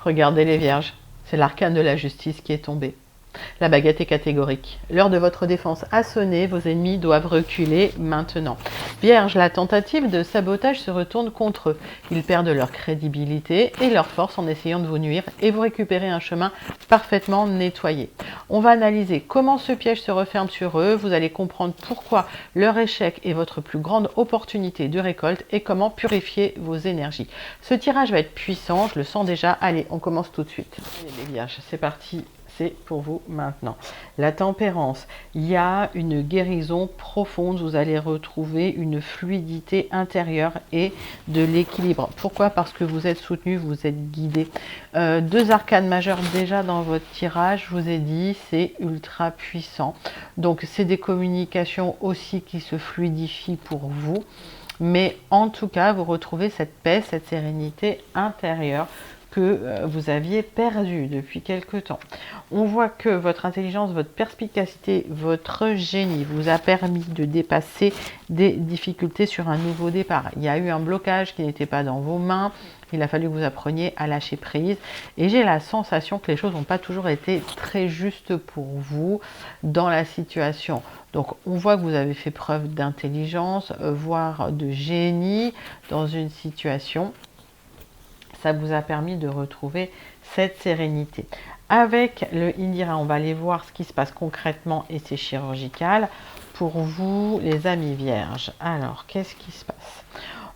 Regardez les vierges, c'est l'arcane de la justice qui est tombé. La baguette est catégorique. L'heure de votre défense a sonné, vos ennemis doivent reculer maintenant. Vierge, la tentative de sabotage se retourne contre eux. Ils perdent leur crédibilité et leur force en essayant de vous nuire et vous récupérez un chemin parfaitement nettoyé. On va analyser comment ce piège se referme sur eux, vous allez comprendre pourquoi leur échec est votre plus grande opportunité de récolte et comment purifier vos énergies. Ce tirage va être puissant, je le sens déjà. Allez, on commence tout de suite. Allez les vierges, c'est parti. C'est pour vous maintenant. La tempérance, il y a une guérison profonde, vous allez retrouver une fluidité intérieure et de l'équilibre. Pourquoi? Parce que vous êtes soutenu, vous êtes guidé. Deux arcanes majeures déjà dans votre tirage, je vous ai dit, c'est ultra puissant. Donc c'est des communications aussi qui se fluidifient pour vous. Mais en tout cas, vous retrouvez cette paix, cette sérénité intérieure que vous aviez perdu depuis quelque temps. On voit que votre intelligence, votre perspicacité, votre génie vous a permis de dépasser des difficultés sur un nouveau départ. Il y a eu un blocage qui n'était pas dans vos mains. Il a fallu que vous appreniez à lâcher prise. Et j'ai la sensation que les choses n'ont pas toujours été très justes pour vous dans la situation. Donc, on voit que vous avez fait preuve d'intelligence, voire de génie dans une situation. Ça vous a permis de retrouver cette sérénité. Avec le Indira, on va aller voir ce qui se passe concrètement et c'est chirurgical. Pour vous, les amis vierges, alors, qu'est-ce qui se passe?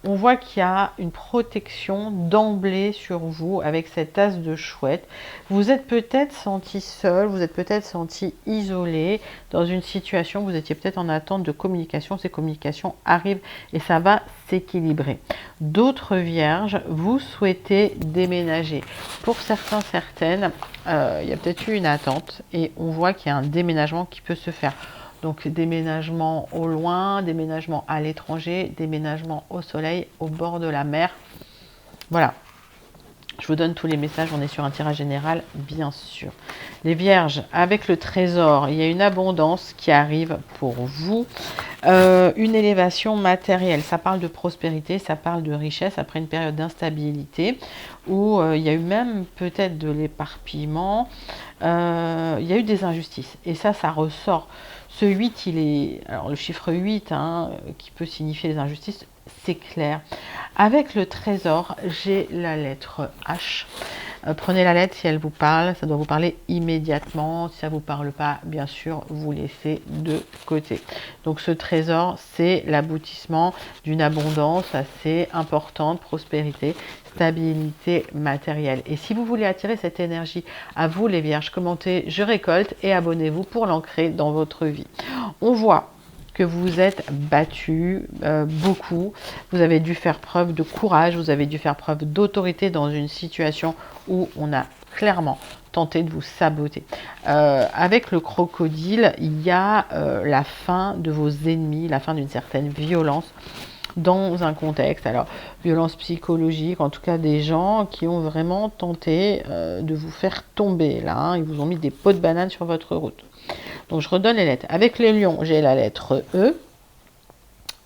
On voit qu'il y a une protection d'emblée sur vous avec cette as de chouette. Vous êtes peut-être senti seul, vous êtes peut-être senti isolé dans une situation, vous étiez peut-être en attente de communication. Ces communications arrivent et ça va s'équilibrer. D'autres vierges, vous souhaitez déménager. Pour certains, certaines, il y a peut-être eu une attente et on voit qu'il y a un déménagement qui peut se faire. Donc déménagement au loin, déménagement à l'étranger, déménagement au soleil, au bord de la mer. Voilà. Je vous donne tous les messages, on est sur un tirage général, bien sûr. Les vierges, avec le trésor, il y a une abondance qui arrive pour vous. Une élévation matérielle, ça parle de prospérité, ça parle de richesse après une période d'instabilité où il y a eu même peut-être de l'éparpillement, il y a eu des injustices et ça ressort. Ce 8, il est, alors le chiffre 8 qui peut signifier les injustices, c'est clair. Avec le trésor, j'ai la lettre H. Prenez la lettre si elle vous parle, ça doit vous parler immédiatement. Si ça ne vous parle pas, bien sûr, vous laissez de côté. Donc ce trésor, c'est l'aboutissement d'une abondance assez importante, prospérité, stabilité matérielle. Et si vous voulez attirer cette énergie à vous les vierges, commentez je récolte et abonnez-vous pour l'ancrer dans votre vie. On voit que vous êtes battu beaucoup, vous avez dû faire preuve de courage, vous avez dû faire preuve d'autorité dans une situation où on a clairement tenté de vous saboter. Avec le crocodile, il y a la fin de vos ennemis, la fin d'une certaine violence dans un contexte, alors violence psychologique, en tout cas des gens qui ont vraiment tenté de vous faire tomber là, ils vous ont mis des pots de banane sur votre route. Donc je redonne les lettres. Avec les lions, j'ai la lettre E.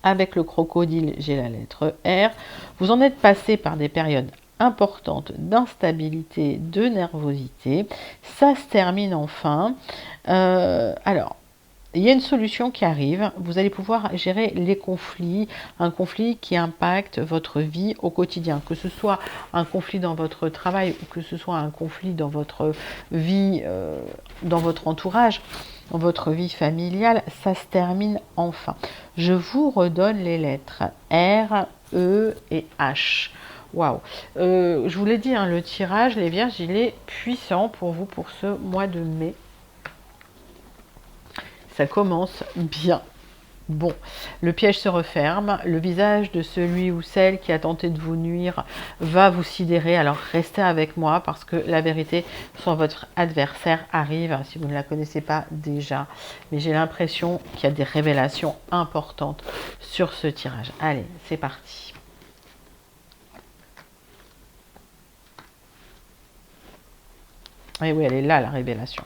Avec le crocodile, j'ai la lettre R. Vous en êtes passé par des périodes importantes d'instabilité, de nervosité. Ça se termine enfin. Alors, il y a une solution qui arrive. Vous allez pouvoir gérer les conflits, un conflit qui impacte votre vie au quotidien, que ce soit un conflit dans votre travail ou que ce soit un conflit dans votre vie, dans votre entourage, dans votre vie familiale, ça se termine enfin. Je vous redonne les lettres R, E et H. Waouh! Je vous l'ai dit, le tirage, les vierges, il est puissant pour vous pour ce mois de mai. Ça commence bien. Bon, le piège se referme, le visage de celui ou celle qui a tenté de vous nuire va vous sidérer, alors restez avec moi parce que la vérité sur votre adversaire arrive, si vous ne la connaissez pas déjà, mais j'ai l'impression qu'il y a des révélations importantes sur ce tirage. Allez, c'est parti. Et oui, elle est là la révélation.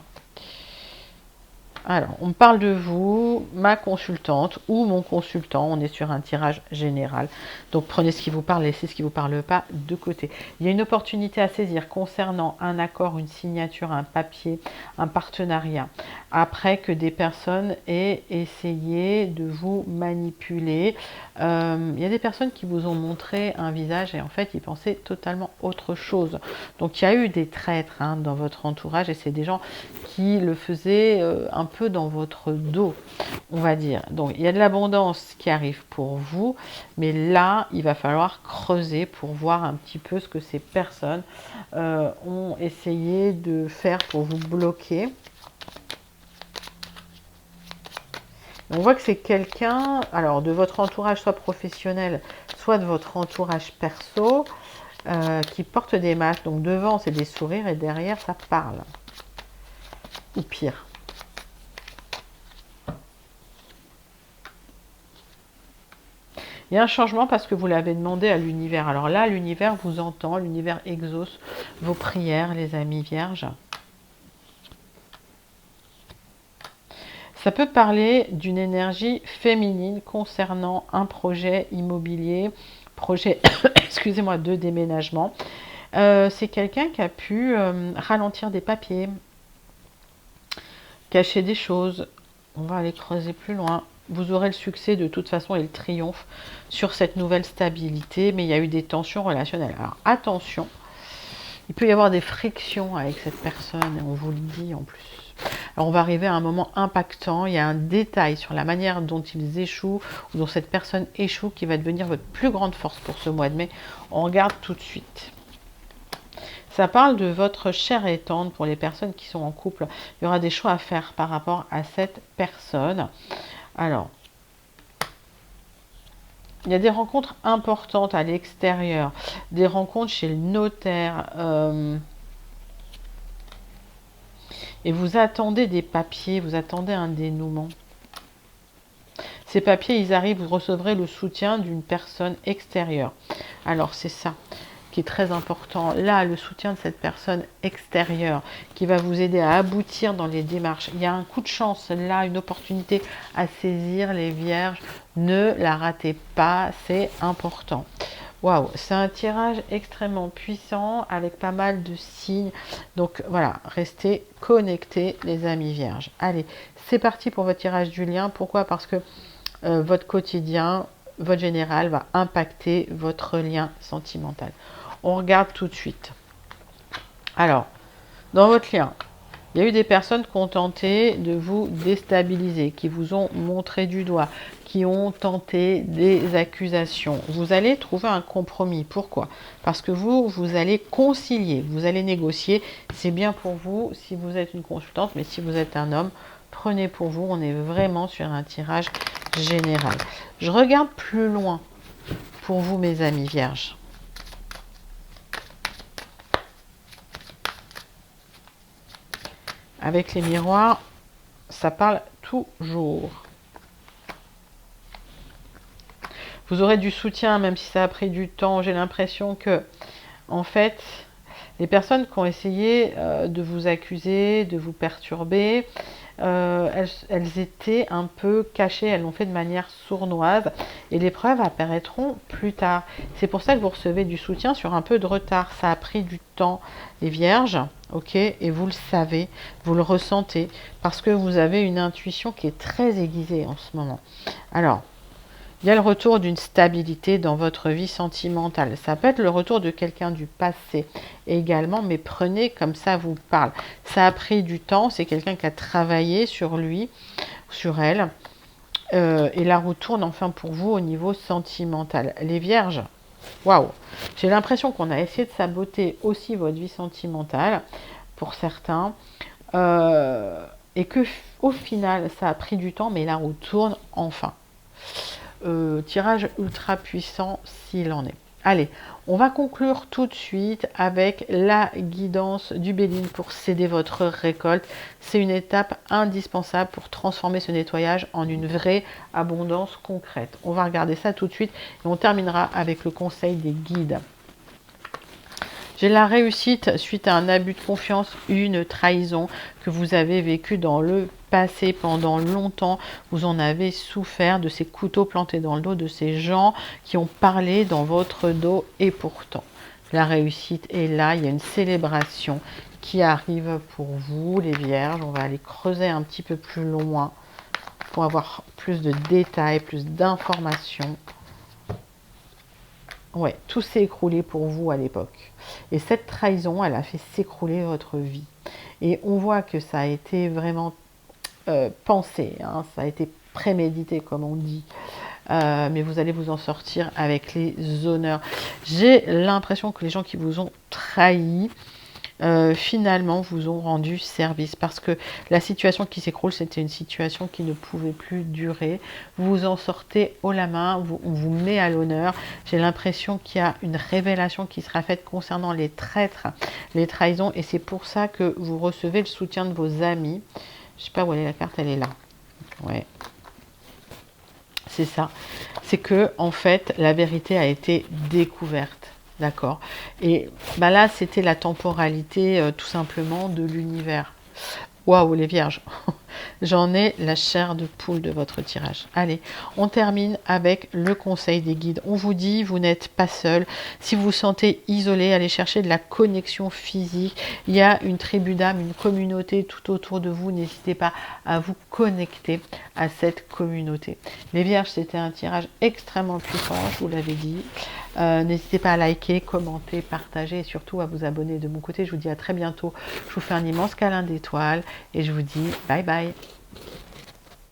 Alors, on me parle de vous, ma consultante ou mon consultant. On est sur un tirage général. Donc, prenez ce qui vous parle, laissez ce qui ne vous parle pas de côté. Il y a une opportunité à saisir concernant un accord, une signature, un papier, un partenariat. Après que des personnes aient essayé de vous manipuler. Il y a des personnes qui vous ont montré un visage et en fait, ils pensaient totalement autre chose. Donc, il y a eu des traîtres dans votre entourage et c'est des gens qui le faisaient un peu dans votre dos, on va dire. Donc, il y a de l'abondance qui arrive pour vous, mais là, il va falloir creuser pour voir un petit peu ce que ces personnes ont essayé de faire pour vous bloquer. On voit que c'est quelqu'un, alors de votre entourage, soit professionnel, soit de votre entourage perso, qui porte des masques. Donc devant, c'est des sourires et derrière, ça parle. Ou pire. Il y a un changement parce que vous l'avez demandé à l'univers. Alors là, l'univers vous entend, l'univers exauce vos prières, les amis vierges. Ça peut parler d'une énergie féminine concernant un projet immobilier, projet, excusez-moi, de déménagement. C'est quelqu'un qui a pu ralentir des papiers, cacher des choses. On va aller creuser plus loin. Vous aurez le succès de toute façon et le triomphe sur cette nouvelle stabilité, mais il y a eu des tensions relationnelles. Alors attention, il peut y avoir des frictions avec cette personne, et on vous le dit en plus. Alors on va arriver à un moment impactant, il y a un détail sur la manière dont ils échouent, ou dont cette personne échoue, qui va devenir votre plus grande force pour ce mois de mai. On regarde tout de suite. Ça parle de votre chair et tendre pour les personnes qui sont en couple. Il y aura des choix à faire par rapport à cette personne. Alors, il y a des rencontres importantes à l'extérieur, des rencontres chez le notaire, et vous attendez des papiers, vous attendez un dénouement. Ces papiers, ils arrivent, vous recevrez le soutien d'une personne extérieure. Alors, c'est ça qui est très important. Là, le soutien de cette personne extérieure qui va vous aider à aboutir dans les démarches. Il y a un coup de chance, là, une opportunité à saisir, les vierges. Ne la ratez pas, c'est important. Waouh, c'est un tirage extrêmement puissant avec pas mal de signes. Donc voilà, restez connectés les amis vierges. Allez, c'est parti pour votre tirage du lien. Pourquoi? Parce que votre quotidien, votre général va impacter votre lien sentimental. On regarde tout de suite. Alors, dans votre lien, il y a eu des personnes qui ont tenté de vous déstabiliser, qui vous ont montré du doigt, qui ont tenté des accusations. Vous allez trouver un compromis. Pourquoi? Parce que vous allez concilier, vous allez négocier. C'est bien pour vous si vous êtes une consultante, mais si vous êtes un homme, prenez pour vous. On est vraiment sur un tirage général. Je regarde plus loin pour vous, mes amis vierges. Avec les miroirs, ça parle toujours. Vous aurez du soutien, même si ça a pris du temps. J'ai l'impression que, en fait, les personnes qui ont essayé de vous accuser, de vous perturber, elles étaient un peu cachées, elles l'ont fait de manière sournoise et les preuves apparaîtront plus tard. C'est pour ça que vous recevez du soutien sur un peu de retard. Ça a pris du temps, les vierges, ok, et vous le savez, vous le ressentez, parce que vous avez une intuition qui est très aiguisée en ce moment. Alors, il y a le retour d'une stabilité dans votre vie sentimentale. Ça peut être le retour de quelqu'un du passé également, mais prenez comme ça vous parle. Ça a pris du temps, c'est quelqu'un qui a travaillé sur lui, sur elle, et la roue tourne enfin pour vous au niveau sentimental. Les vierges, waouh, j'ai l'impression qu'on a essayé de saboter aussi votre vie sentimentale, pour certains, et que au final, ça a pris du temps, mais la roue tourne enfin. Tirage ultra puissant s'il en est. Allez, on va conclure tout de suite avec la guidance du Béline pour céder votre récolte. C'est une étape indispensable pour transformer ce nettoyage en une vraie abondance concrète. On va regarder ça tout de suite et on terminera avec le conseil des guides. J'ai la réussite suite à un abus de confiance, une trahison que vous avez vécu dans le passé pendant longtemps, vous en avez souffert de ces couteaux plantés dans le dos, de ces gens qui ont parlé dans votre dos, et pourtant, la réussite est là, il y a une célébration qui arrive pour vous, les vierges. On va aller creuser un petit peu plus loin pour avoir plus de détails, plus d'informations. Ouais, tout s'est écroulé pour vous à l'époque. Et cette trahison, elle a fait s'écrouler votre vie. Et on voit que ça a été vraiment pensé, hein, ça a été prémédité, comme on dit. Mais vous allez vous en sortir avec les honneurs. J'ai l'impression que les gens qui vous ont trahi, finalement vous ont rendu service, parce que la situation qui s'écroule, c'était une situation qui ne pouvait plus durer. Vous vous en sortez haut la main, on vous met à l'honneur. J'ai l'impression qu'il y a une révélation qui sera faite concernant les traîtres, les trahisons, et c'est pour ça que vous recevez le soutien de vos amis. Je sais pas où elle est la carte, elle est là. Ouais. C'est ça. C'est que, en fait, la vérité a été découverte. D'accord. Et bah là, c'était la temporalité, tout simplement, de l'univers. Waouh, les vierges. J'en ai la chair de poule de votre tirage. Allez, on termine avec le conseil des guides. On vous dit, vous n'êtes pas seul. Si vous vous sentez isolé, allez chercher de la connexion physique. Il y a une tribu d'âmes, une communauté tout autour de vous. N'hésitez pas à vous connecter à cette communauté. Les vierges, c'était un tirage extrêmement puissant, je vous l'avais dit. N'hésitez pas à liker, commenter, partager et surtout à vous abonner de mon côté. Je vous dis à très bientôt. Je vous fais un immense câlin d'étoiles et je vous dis bye bye.